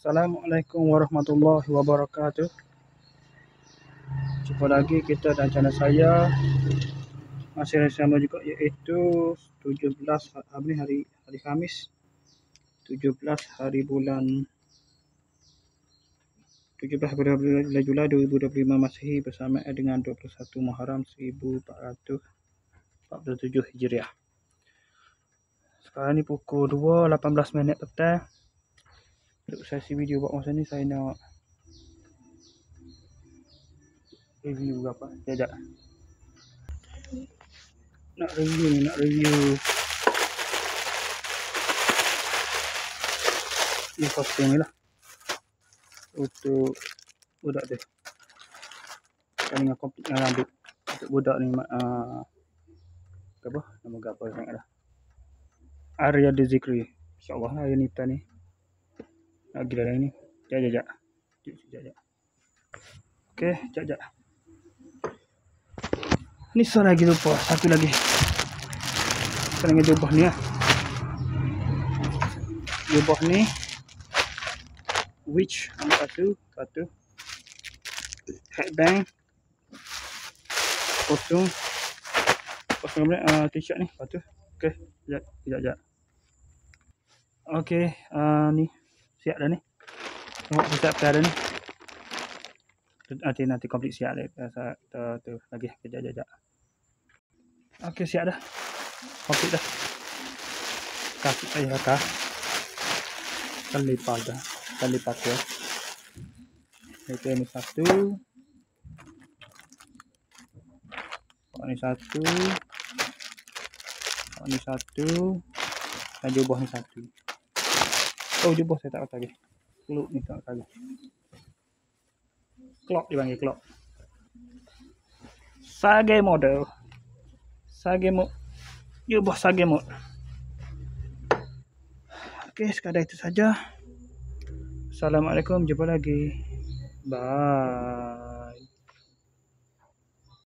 Assalamualaikum warahmatullahi wabarakatuh. Jumpa lagi kita dan channel saya. Masih sama juga, iaitu 17 hari Khamis, 17 hari bulan 17 bulan Julai 2025 Masehi bersamaan dengan 21 Muharram 1447 Hijriah. Sekarang ni pukul 2.18 minit petang. Untuk sesi video buat masa ni saya nak review apa? Sekejap. Nak review ni kostum ni lah. Untuk budak tu. Dengan komplit dengan rambut. Untuk budak ni apa? Nama apa sangat dah. Arya Dzikri. InsyaAllah lah ni ni. Nak gila dah ni. Sekejap. Okey, sekejap. Ni soal lagi lupa. Satu lagi. Sekarang ni jubah ni lah. Jubah ni. Witch. Satu. Headband. Kostum t-shirt ni. Satu. Okey, sekejap. Okey, ni. Siap dah ni. Tengok siap dah ni. Nanti komplit siap tu lagi kejap. Okey, siap dah. Komplit dah. Kasih saya kah. Kan lipat ya. Itu ni satu. Ni satu. Dan jubah ni satu. Oh, jubah saya tak kata lagi. Klub ni tak kata lagi. Clock dipanggil clock. Sage model. Jubah Sage mod. Okey, sekadar itu saja. Assalamualaikum, jumpa lagi. Bye.